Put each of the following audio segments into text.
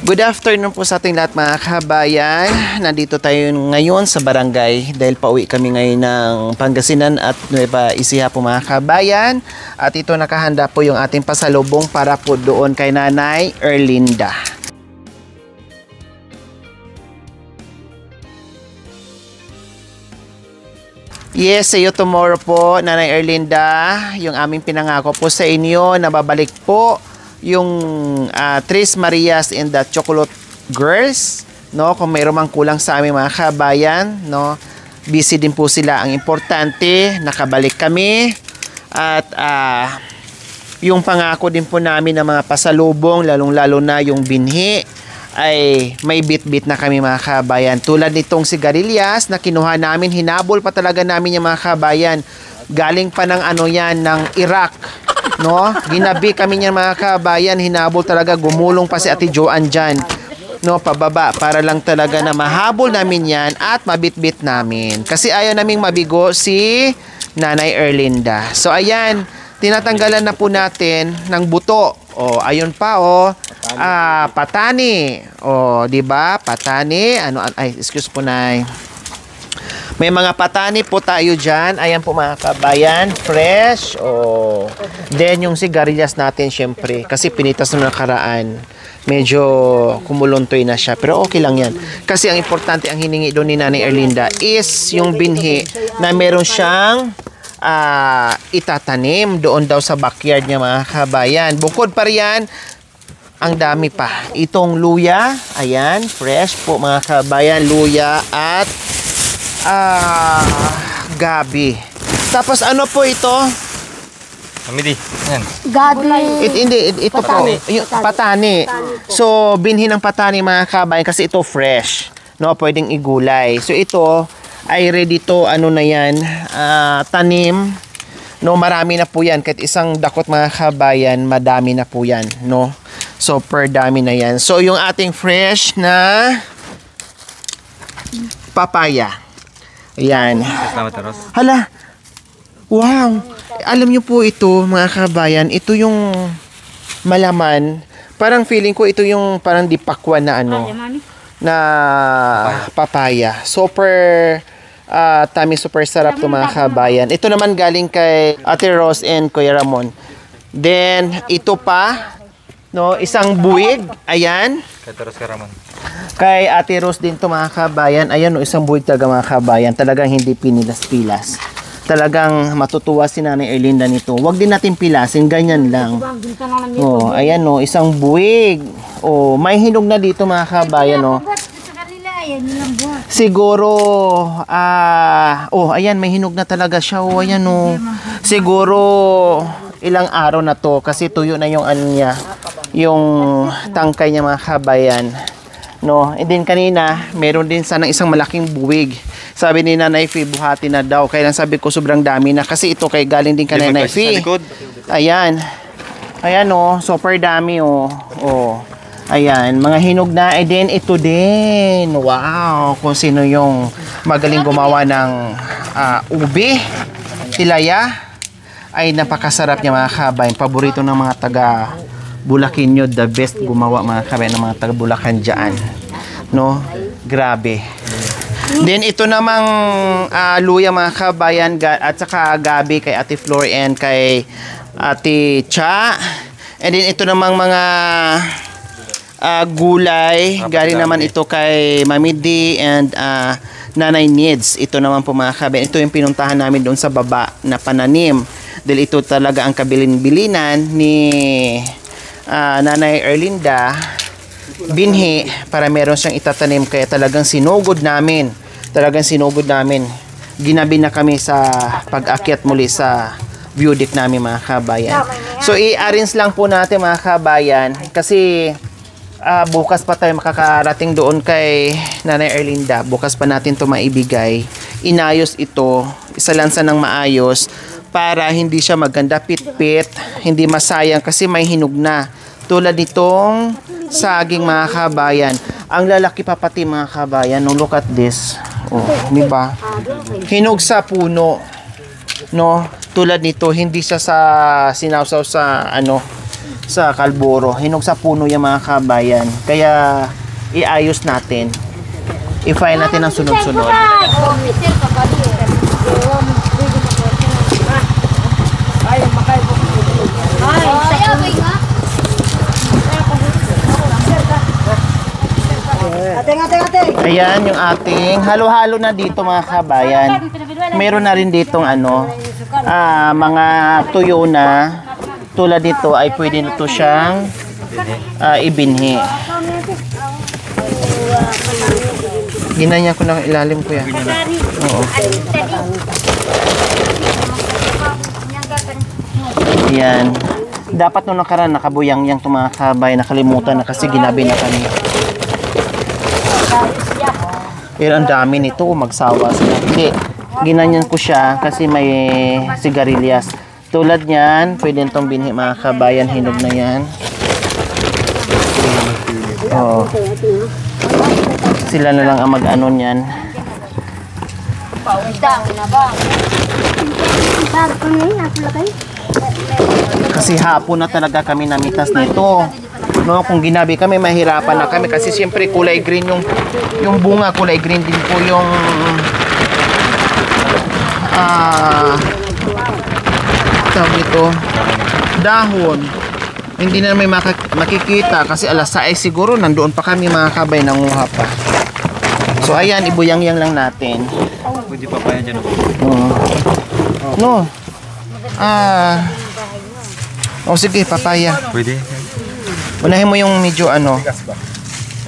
Good afternoon po sa ating lahat mga kabayan. Nandito tayo ngayon sa barangay dahil pauwi kami ngayon ng Pangasinan at Nueva Ecija po mga kabayan. At ito nakahanda po yung ating pasalubong para po doon kay Nanay Erlinda. Yes, see you tomorrow po, Nanay Erlinda. Yung aming pinangako po sa inyo na babalik po yung Tres Marias and the Chocolate Girls, no? Kung mayroon mang kulang sa aming mga kabayan, no? Busy din po sila. Ang importante, nakabalik kami. At yung pangako din po namin ng mga pasalubong, lalong-lalo na yung binhi, ay may bit-bit na kami mga kabayan. Tulad nitong sigarilyas na kinuha namin, hinabol pa talaga namin yung mga kabayan. Galing pa ng ano yan, ng Iraq, no? Ginabi kami niyan mga kabayan, hinabol talaga, gumulong pa si Ate Joanne dyan, no, pababa, para lang talaga na mahabol namin yan at mabit-bit namin. Kasi ayaw naming mabigo si Nanay Erlinda. So ayan, tinatanggalan na po natin ng buto. O, ayun pa, o. Patani. O, di ba? Patani. Ano, ay, excuse po, Nay. May mga patani po tayo dyan. Ayan po mga kabayan. Fresh. O. Then, yung sigarilyas natin, syempre. Kasi pinitas na nakaraan. Medyo kumuluntoy na siya. Pero okay lang yan. Kasi ang importante, ang hiningi doon ni Nanay Erlinda is yung binhi na meron siyang itatanim doon daw sa backyard niya mga kabayan. Bukod pa riyan, ang dami pa. Itong luya, ayan, fresh po mga kabayan, luya at gabi. Tapos ano po ito? Amidi, yan. Gabi. Ito patani. Po, yung patani. So, binhi ng patani mga kabayan kasi ito fresh. No, pwedeng igulay. So, ito ay ready to, ano na yan, tanim. No, marami na po yan. Kahit isang dakot mga kabayan, madami na po yan. No? Super dami na yan. So, yung ating fresh na papaya. Ayan. Hala. Wow. Alam nyo po ito, mga kabayan, ito yung malaman. Parang feeling ko ito yung parang dipakwan na ano, na papaya. Super tamis, super sarap to mga kabayan. Ito naman galing kay Ate Rose and Kuya Ramon. Then, ito pa, no, isang buwig. Ayan. Kay Ate Rose, Kuya Ramon. Kay Ate Rose din to mga kabayan. Ayan, no, isang buwig talaga mga kabayan. Talagang hindi pinilas-pilas. Talagang matutuwa si Nanay Erlinda nito. Huwag din natin pilasin, ganyan lang. Oh, ayan no, isang buwig. Oh, may hinog na dito mga kabayan no. Siguro ayan, may hinog na talaga siya. Oh, ayan no. Siguro ilang araw na to kasi tuyo na yung ano niya, yung tangkay niya mga kabayan. No, and then kanina, meron din sana isang malaking buwig. Sabi ni Nanay Fee, buhati na daw. Kaya lang sabi ko, sobrang dami na. Kasi ito kay galing din kay Nanay Fee. Ayan. Ayan o, super dami o. Oh. Ayan, mga hinog na. And then ito din. Wow, kung sino yung magaling gumawa ng ube, tilaya, ay napakasarap niya mga kabayan. Paborito ng mga taga Bulacanyo, the best gumawa mga kabayan ng mga taga Bulacan dyan. No? Grabe. Then ito namang luya mga kabayan at saka gabi kay Ate Flor and kay Ate Cha. And then ito namang mga gulay. Galing naman ito kay Mami D and Nanay Needs. Ito naman po mga kabayan. Ito yung pinuntahan namin doon sa baba na pananim. Dahil ito talaga ang kabilin-bilinan ni Nanay Erlinda, binhi, para meron siyang itatanim. Kaya talagang sinugod namin. Ginabi na kami sa pag-akyat muli sa view deck namin mga kabayan. So i-arrange lang po natin mga kabayan kasi bukas pa tayo makakarating doon kay Nanay Erlinda. Bukas pa natin to maibigay. Inayos ito, isalansa ng maayos para hindi siya maganda pit-pit, hindi masayang kasi may hinog na. Tulad nitong saging mga kabayan. Ang lalaki pa pati mga kabayan. No, look at this. Oh, di ba? Hinog sa puno. No? Tulad nito, hindi siya sa sinawsaw sa ano, sa kalburo. Hinog sa puno yung mga kabayan. Kaya iayos natin. I-file natin ang sunod-sunod. Ayan yung ating halo-halo na dito mga kabayan. Meron na rin ditong mga tuyo na tulad nito ay pwede na to siyang ibinhi. Ginanya ko ng ilalim ko yan. Oo. Ayan. Dapat nung nakaraan nakabuyang yang mga kabayan, nakalimutan na kasi ginabi na kami. Pero ang dami nito, magsawa sila. Hindi, ginanyan ko siya kasi may sigarilyas. Tulad niyan, pwede itong binhi mga kabayan, hinog na yan. Oo. Sila na lang ang mag-ano niyan. Kasi hapon na talaga kami namitas nito. No, kung ginabi kami, mahirapan na kami kasi siyempre kulay green yung bunga, kulay green din po yung tawag ito, dahon. Hindi na may makikita kasi alas 6 siguro nandoon pa kami mga kabay, nanguha pa. So ayan, ibuyang-yang lang natin. Pwede papaya dyan. No. Sige, papaya. Pwede. Unahin mo yung medyo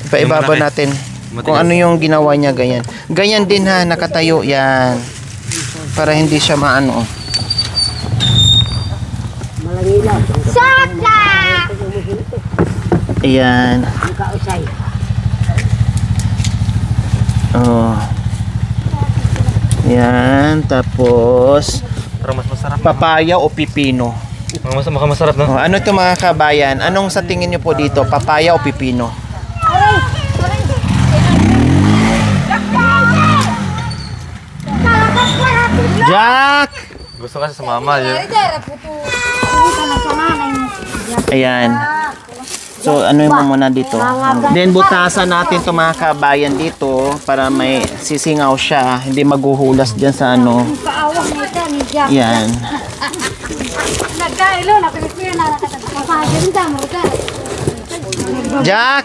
ipaibaba natin kung ano yung ginawa niya, ganyan. Ganyan din ha, nakatayo yan. Para hindi siya maano. Sakla! Ayan. Oh. Ayan, tapos Para mas masarap. papaya o pipino. Mukhang masarap, no? Oh, ano ito mga kabayan? Anong sa tingin niyo po dito? Papaya o pipino? Jack! Gusto kasi sa mama. Ayan. So, ano yung muna dito? Then, butasan natin ito mga kabayan dito para may sisingaw siya. Hindi maghuhulas dyan sa ano. Ayan. Jack!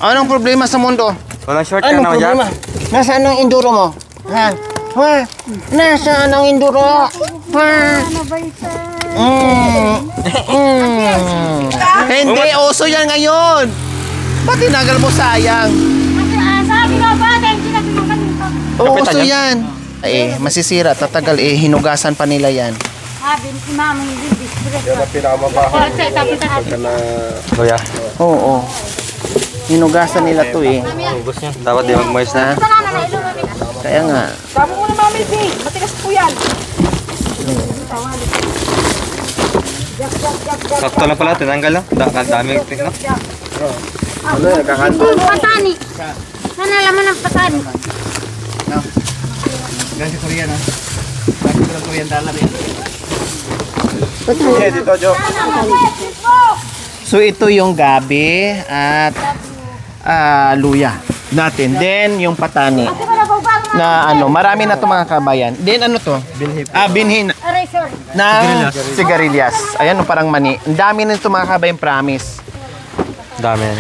Anong problema sa mundo? Walang short ka Anong naman, Jack. problema? Nasaan ang enduro mo? Ha? Ha? Nasaan ang enduro? Ha? Hindi, uso yan ngayon. Ba't tinagal mo, sayang? Sabi nga ba, dahil sinabi mo Uso yan. Masisira, tatagal hinugasan pa nila yan. sabi ni mama hindi distress. Yan ang pinamabaho. Luya. Oo. Hinugasan nila to Ubus niya. Dapat di magmoist na. Kaya nga. Sabi mo na mami, si. Matigas po yan. Sakto lang pala, tinanggal lang. Daming no? Ano yan, kakanto? Patani. Sana laman ng patani. Gansi Korean ha. Gansi Korean dollar yan. Yeah, dito, Jo. So ito yung gabi at luya natin. Then yung patani na marami na to mga kabayan. Then ano to? Binhi. Binhi na sigarilyas. Ayan, parang mani. Ang dami nito mga kabayan, promise. Dami yan.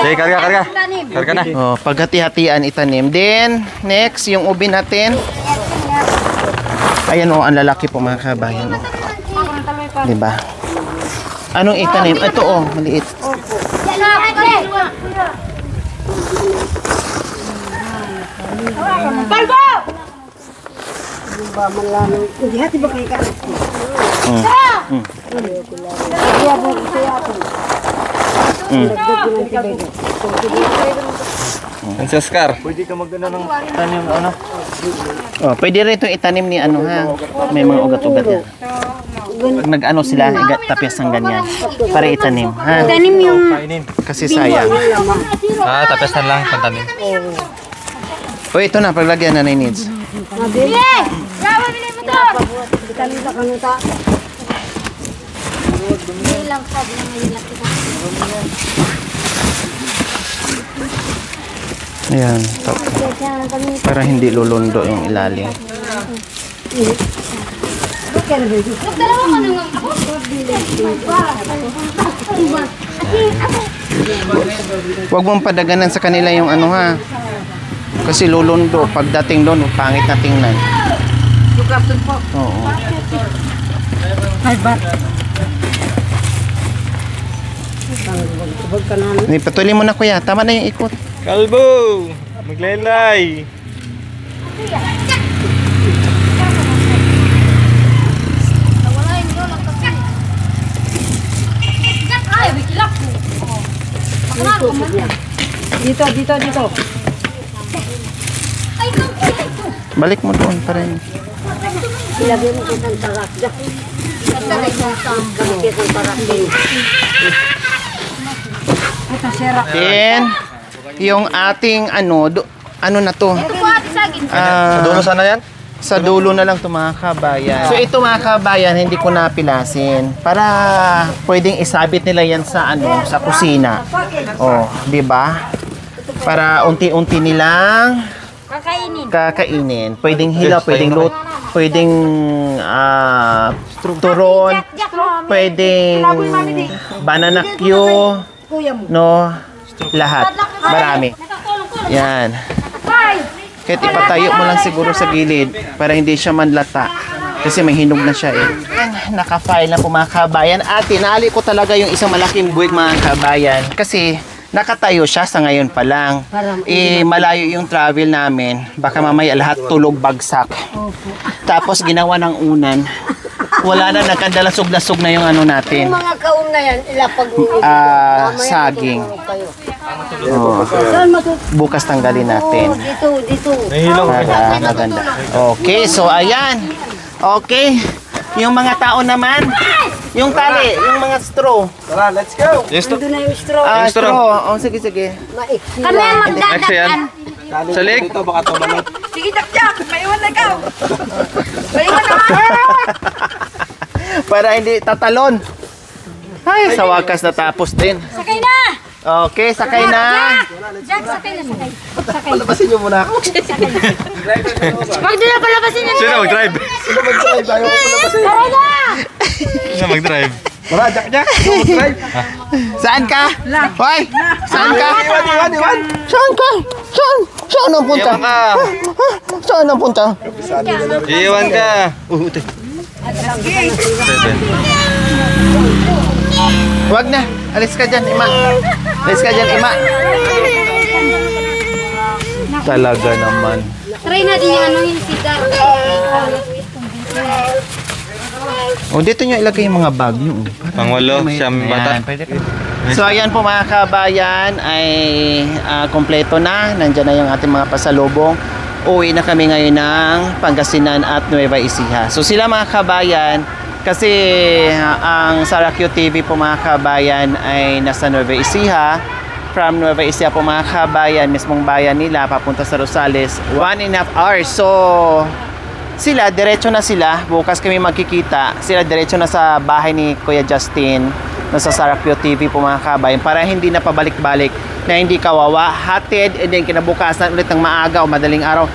Sige, karga. Karga na. Oh, paghati-hatian itanim. Then next yung ubi natin. Ayan ang lalaki po mga kabayan. Diba? Anong itanim? Ito maliit. Balbo! Yan si Oscar. Pwede ka magdala ng Tanim pwede rin itong itanim ni ha. May mga ugat-ugat yan. Pag nag-ano sila, tapyas ng ganyan. Para itanim, ha? Tanim yung Kasi sayang. Tapos na lang, pantanin. O ito na, paglagyan na needs. Bili! Rawa, bili mo to! Ilang pag na ngayon lang kita. Ayan. Para hindi lulundo yung ilalim. Magdalawa ka nang ako. Huwag mong padaganan sa kanila yung ano ha. Kasi lulundo. Pagdating doon, pangit na tingnan. Yung captain po. Oo. Ay, ba? Patuloy mo na kuya. Tama na yung ikot. Kalbo! Maglaylay! Nawala yung yun lang kasi. Ay, wikilap ko. Makanaan ko man yan. Dito. Ay, ito. Balik mo doon pa rin. Ilagay mo kitang tarak. Nagtalay ko sa Kitang tarak din. Ito, sira. Then, yung ating ano na to? ito po ate saging. Dulo sana yan? Sa dulo na lang ito mga kabayan. So ito mga kabayan, hindi ko napilasin. Para pwedeng isabit nila yan sa sa kusina. Oh, di ba? Para unti-unti nilang Kakainin. kakainin. Pwedeng hilaw, pwedeng lut, pwedeng turon, pwedeng banana Q, no? Lahat. Marami. Yan. Kahit ipatayo mo lang siguro sa gilid para hindi siya manlata. Kasi may hinog na siya eh. Naka-file na po mga kabayan. At tinali ko talaga yung isang malaking buwig mga kabayan. Kasi nakatayo siya sa ngayon pa lang. Malayo yung travel namin. Baka mamaya lahat tulog bagsak. Tapos ginawa ng unan. Wala na, nagkandalasog-lasog na yung natin. Mga kaon na yan, ilapag mo. Saging. Oh. Bukas tanggalin natin. Dito. Para maganda. Okay, so ayan. Okay. Yung mga tao naman, yung tali, yung mga straw. Tara, let's go! Yes, to. Doon na yung straw. Ah, Yung straw. straw. Oh, sige. Maiksi Kami ang lang. Next yan. magdadaan. Sa leg. Dito, baka tumalog. Sige, Jack. Maiwan na ikaw. Maiwan na ka. Para hindi tatalon. Ay, sa wakas natapos din. Sakay na! Okay, sakay na. Jack, sakay na, sakay. Sakay. Palabasin niyo muna ako. Wag nila palabasin yan. Sino mag-drive? Sino mag-drive? Ayaw ko palabasin. Tara na! Sino mag-drive? Tara, Jack. Sino mag-drive? Saan ka? Hoy, saan ka? Iwan. Saan ka? Saan ang punta? Iwan ka! Saan ang punta? Iwan ka! Wag na. Alis ka dyan, Ima. Alis ka dyan, Ima. Talaga naman. Try natin yung yung sigar. O, dito nyo ilagay yung mga bag nyo. Pangwalo, siyam bata. So, ayan po mga kabayan ay kompleto na. Nandyan na yung ating mga pasalubong. Uwi na kami ngayon ng Pangasinan at Nueva Ecija. So, sila mga kabayan, kasi ang Saracu TV po mga kabayan ay nasa Nueva Ecija. From Nueva Ecija po mga kabayan, mismong bayan nila, papunta sa Rosales, 1.5 hours. So, sila, diretso na sila. Bukas kami magkikita. Sila, diretso na sa bahay ni Kuya Justin, nasa Saracu TV po mga kabayan, para hindi na pabalik-balik, na hindi kawawa. Hatid, and then kinabukasan ulit ng maaga o madaling araw,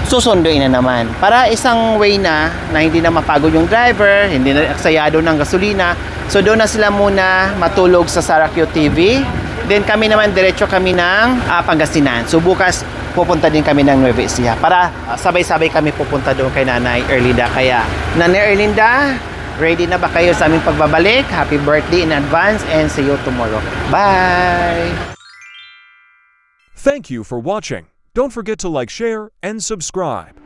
susunduin na naman. Para isang way na hindi na mapagod yung driver, hindi na aksayado ng gasolina. So doon na sila muna matulog sa Saracu TV. Then kami naman, diretso kami ng Pangasinan. So bukas, pupunta din kami ng Nueva Ecija. Para sabay-sabay kami pupunta doon kay Nanay Erlinda. Kaya, Nanay Erlinda, ready na ba kayo sa aming pagbabalik? Happy birthday in advance and see you tomorrow. Bye! Thank you for watching. Don't forget to like, share, and subscribe.